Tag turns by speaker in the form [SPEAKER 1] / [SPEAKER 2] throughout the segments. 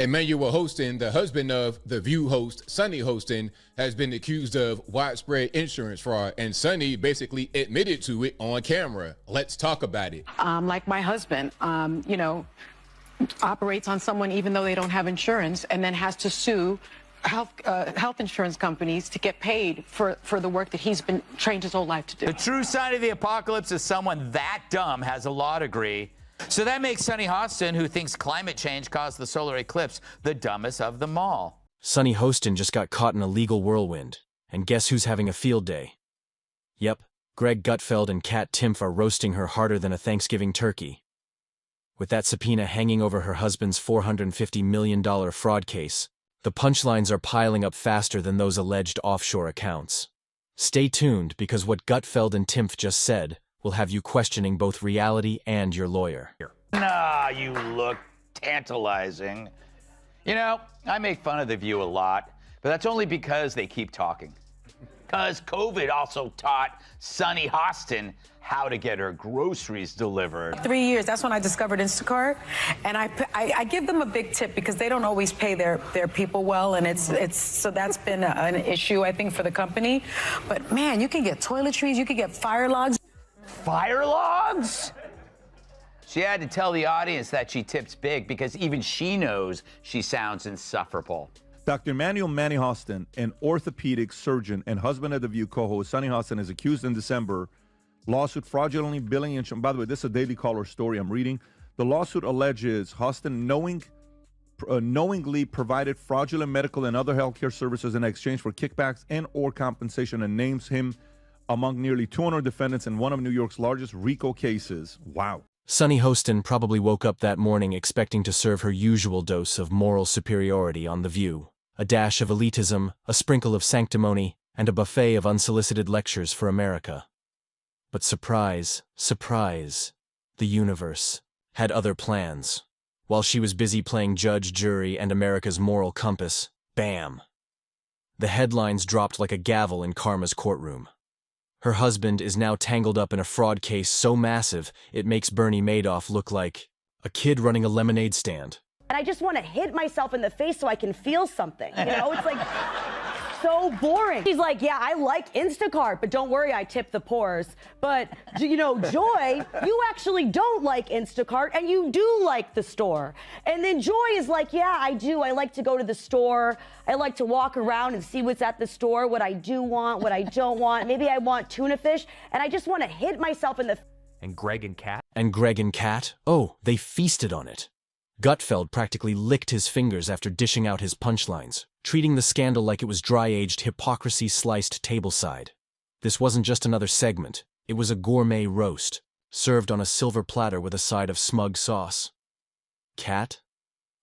[SPEAKER 1] Emmanuel Hostin, the husband of The View host Sunny Hostin, has been accused of widespread insurance fraud, and Sunny basically admitted to it on camera. Let's talk about it.
[SPEAKER 2] Like my husband, operates on someone even though they don't have insurance, and then has to sue health insurance companies to get paid for the work that he's been trained his whole life to do.
[SPEAKER 3] The true sign of the apocalypse is someone that dumb has a law degree. So that makes Sunny Hostin, who thinks climate change caused the solar eclipse, the dumbest of them all.
[SPEAKER 4] Sunny Hostin just got caught in a legal whirlwind. And guess who's having a field day? Yep, Greg Gutfeld and Kat Timpf are roasting her harder than a Thanksgiving turkey. With that subpoena hanging over her husband's $450 million fraud case, the punchlines are piling up faster than those alleged offshore accounts. Stay tuned, because what Gutfeld and Timpf just said will have you questioning both reality and your lawyer.
[SPEAKER 3] Nah, you look tantalizing. You know, I make fun of The View a lot, but that's only because they keep talking. Because COVID also taught Sunny Hostin how to get her groceries delivered.
[SPEAKER 2] 3 years, that's when I discovered Instacart, and I give them a big tip because they don't always pay their people well, and it's so that's been an issue, I think, for the company. But man, you can get toiletries, you can get fire logs.
[SPEAKER 3] Fire logs? She had to tell the audience that she tips big because even she knows she sounds insufferable.
[SPEAKER 5] Dr. Emmanuel Manny Hostin, an orthopedic surgeon and husband of The View co-host Sunny Hostin, is accused in December lawsuit fraudulently billing insurance. By the way, this is a Daily Caller story I'm reading. The lawsuit alleges Hostin knowingly provided fraudulent medical and other healthcare services in exchange for kickbacks and or compensation, and names him among nearly 200 defendants in one of New York's largest RICO cases. Wow.
[SPEAKER 4] Sunny Hostin probably woke up that morning expecting to serve her usual dose of moral superiority on The View. A dash of elitism, a sprinkle of sanctimony, and a buffet of unsolicited lectures for America. But surprise, surprise, the universe had other plans. While she was busy playing judge, jury, and America's moral compass, bam! The headlines dropped like a gavel in Karma's courtroom. Her husband is now tangled up in a fraud case so massive it makes Bernie Madoff look like a kid running a lemonade stand.
[SPEAKER 6] And I just want to hit myself in the face so I can feel something. You know, it's like so boring. He's like, yeah, I like Instacart, but don't worry, I tip the poors. But, you know, Joy, you actually don't like Instacart, and you do like the store. And then Joy is like, yeah, I do. I like to go to the store. I like to walk around and see what's at the store, what I do want, what I don't want. Maybe I want tuna fish, and I just want to hit myself in the...
[SPEAKER 7] And Greg and Kat?
[SPEAKER 4] And Greg and Kat? Oh, they feasted on it. Gutfeld practically licked his fingers after dishing out his punchlines, treating the scandal like it was dry-aged hypocrisy sliced tableside. This wasn't just another segment, it was a gourmet roast, served on a silver platter with a side of smug sauce. Kat?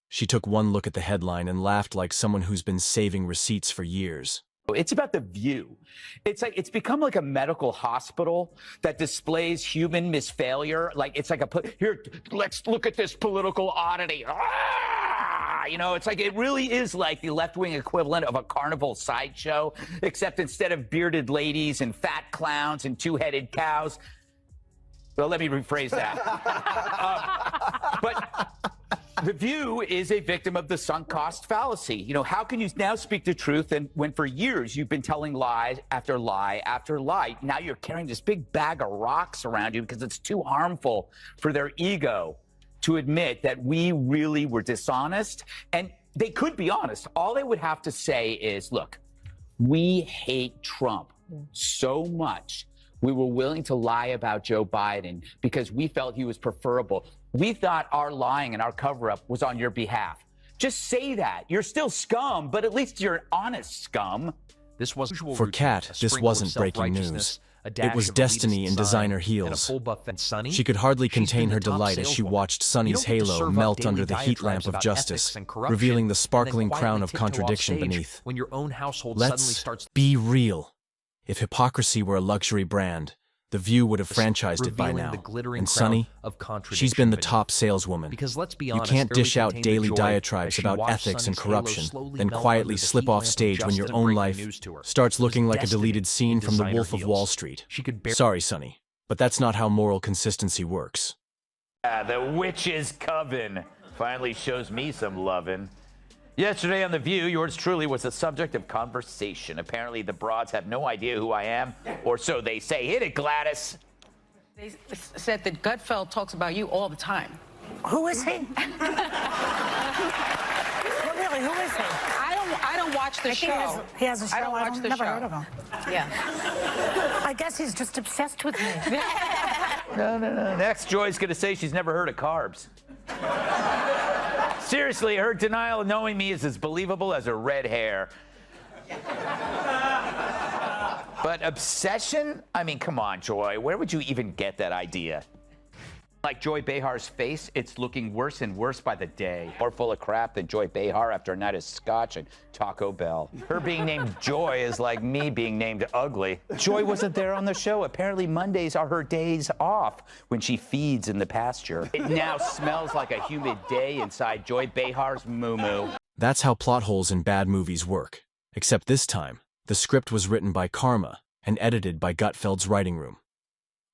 [SPEAKER 4] She took one look at the headline and laughed like someone who's been saving receipts for years.
[SPEAKER 3] It's about The View. It's become like a medical hospital that displays human misfailure. Like it's like here, let's look at this political oddity. Ah! You know, it's like it really is like the left-wing equivalent of a carnival sideshow, except instead of bearded ladies and fat clowns and two-headed cows. Well, let me rephrase that. But The View is a victim of the sunk cost fallacy. You know, how can you now speak the truth and when for years you've been telling lie after lie after lie? Now you're carrying this big bag of rocks around you because it's too harmful for their ego to admit that we really were dishonest. And they could be honest. All they would have to say is, look, we hate Trump so much. We were willing to lie about Joe Biden because we felt he was preferable. We thought our lying and our cover-up was on your behalf. Just say that. You're still scum, but at least you're honest scum.
[SPEAKER 7] This was
[SPEAKER 4] For Kat, this wasn't breaking news. It was destiny in designer heels. She could hardly contain her delight as she watched Sunny's halo melt under the heat lamp of justice, revealing the sparkling crown of contradiction beneath.
[SPEAKER 7] When your own household
[SPEAKER 4] Let's
[SPEAKER 7] suddenly starts
[SPEAKER 4] be real. If hypocrisy were a luxury brand, The View would have franchised it by now. And Sunny, she's been the top saleswoman.
[SPEAKER 7] Because let's be
[SPEAKER 4] You
[SPEAKER 7] honest,
[SPEAKER 4] can't
[SPEAKER 7] barely
[SPEAKER 4] dish out
[SPEAKER 7] contained the
[SPEAKER 4] daily
[SPEAKER 7] joy
[SPEAKER 4] diatribes
[SPEAKER 7] as she
[SPEAKER 4] about
[SPEAKER 7] watched
[SPEAKER 4] ethics and
[SPEAKER 7] Sunny's halo
[SPEAKER 4] corruption,
[SPEAKER 7] slowly
[SPEAKER 4] then
[SPEAKER 7] melt
[SPEAKER 4] quietly
[SPEAKER 7] under the
[SPEAKER 4] slip
[SPEAKER 7] heat
[SPEAKER 4] off
[SPEAKER 7] lamp of
[SPEAKER 4] stage when your
[SPEAKER 7] justice
[SPEAKER 4] own
[SPEAKER 7] and
[SPEAKER 4] life
[SPEAKER 7] breaking news to her.
[SPEAKER 4] starts
[SPEAKER 7] It was
[SPEAKER 4] looking like a
[SPEAKER 7] destiny
[SPEAKER 4] deleted scene
[SPEAKER 7] in
[SPEAKER 4] from The
[SPEAKER 7] designer
[SPEAKER 4] Wolf of
[SPEAKER 7] heels.
[SPEAKER 4] Wall Street.
[SPEAKER 7] She could
[SPEAKER 4] Sorry, Sunny, but that's not how moral consistency works.
[SPEAKER 3] The witch's coven finally shows me some lovin'. Yesterday on The View, yours truly was the subject of conversation. Apparently, the broads have no idea who I am, or so they say. Hit it, Gladys.
[SPEAKER 2] They said that Gutfeld talks about you all the time.
[SPEAKER 8] Who is he? Well, really, who is he?
[SPEAKER 2] I don't watch the show.
[SPEAKER 8] He has a show.
[SPEAKER 2] I don't watch the
[SPEAKER 8] never
[SPEAKER 2] show.
[SPEAKER 8] heard of him.
[SPEAKER 2] Yeah.
[SPEAKER 8] I guess he's just obsessed with me.
[SPEAKER 3] No. Next, Joy's going to say she's never heard of carbs. Seriously, her denial of knowing me is as believable as her red hair. But obsession? I mean, come on, Joy. Where would you even get that idea? Like Joy Behar's face, it's looking worse and worse by the day. More full of crap than Joy Behar after a night of scotch and Taco Bell. Her being named Joy is like me being named ugly. Joy wasn't there on the show. Apparently Mondays are her days off when she feeds in the pasture. It now smells like a humid day inside Joy Behar's moo-moo.
[SPEAKER 4] That's how plot holes in bad movies work. Except this time, the script was written by Karma and edited by Gutfeld's writing room.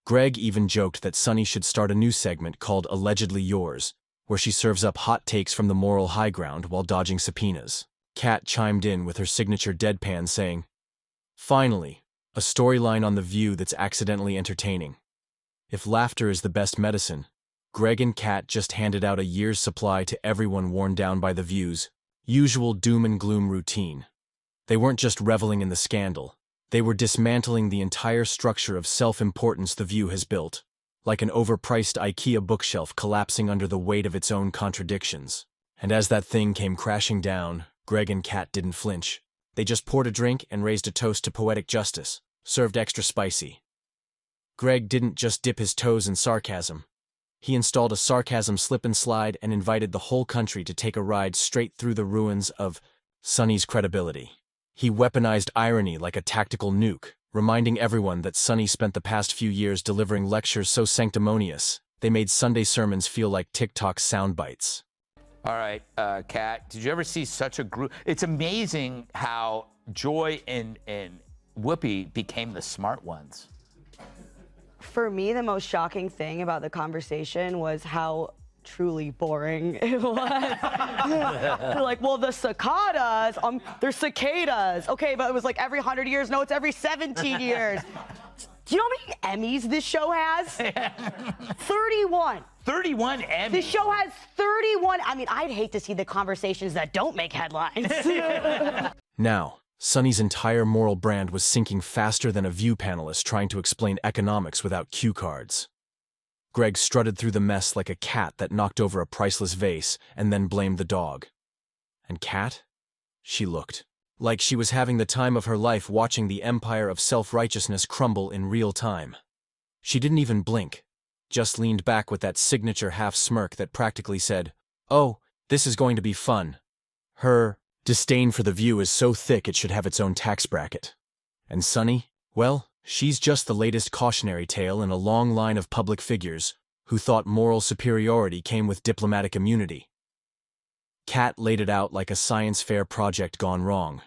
[SPEAKER 4] Greg even joked that Sunny should start a new segment called Allegedly Yours, where she serves up hot takes from the moral high ground while dodging subpoenas. Kat chimed in with her signature deadpan saying, "Finally, a storyline on The View that's accidentally entertaining. If laughter is the best medicine, Greg and Kat just handed out a year's supply to everyone worn down by The View's usual doom and gloom routine. They weren't just reveling in the scandal. They were dismantling the entire structure of self-importance The View has built, like an overpriced IKEA bookshelf collapsing under the weight of its own contradictions. And as that thing came crashing down, Greg and Kat didn't flinch. They just poured a drink and raised a toast to poetic justice, served extra spicy. Greg didn't just dip his toes in sarcasm. He installed a sarcasm slip and slide and invited the whole country to take a ride straight through the ruins of Sunny's credibility. He weaponized irony like a tactical nuke, reminding everyone that Sunny spent the past few years delivering lectures so sanctimonious, they made Sunday sermons feel like TikTok sound bites.
[SPEAKER 3] All right, Kat, did you ever see such a group? It's amazing how Joy and Whoopi became the smart ones.
[SPEAKER 6] For me, the most shocking thing about the conversation was how truly boring it was. They're like, well, the cicadas, they're cicadas. Okay, but it was like every 100 years. No, it's every 17 years. Do you know how many Emmys this show has? 31.
[SPEAKER 3] 31 Emmys.
[SPEAKER 6] This show has 31. I mean, I'd hate to see the conversations that don't make headlines.
[SPEAKER 4] Now, Sunny's entire moral brand was sinking faster than a View panelist trying to explain economics without cue cards. Greg strutted through the mess like a cat that knocked over a priceless vase and then blamed the dog. And Kat? She looked like she was having the time of her life watching the empire of self-righteousness crumble in real time. She didn't even blink, just leaned back with that signature half-smirk that practically said, "Oh, this is going to be fun." Her disdain for The View is so thick it should have its own tax bracket. And Sunny? Well, she's just the latest cautionary tale in a long line of public figures who thought moral superiority came with diplomatic immunity. Kat laid it out like a science fair project gone wrong.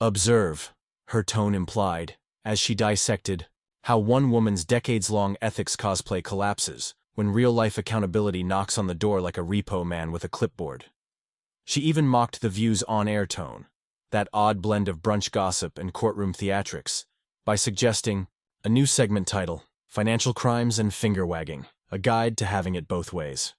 [SPEAKER 4] "Observe," her tone implied, as she dissected how one woman's decades-long ethics cosplay collapses when real-life accountability knocks on the door like a repo man with a clipboard. She even mocked The View's on-air tone, that odd blend of brunch gossip and courtroom theatrics, by suggesting a new segment title, Financial Crimes and Finger Wagging, a guide to having it both ways.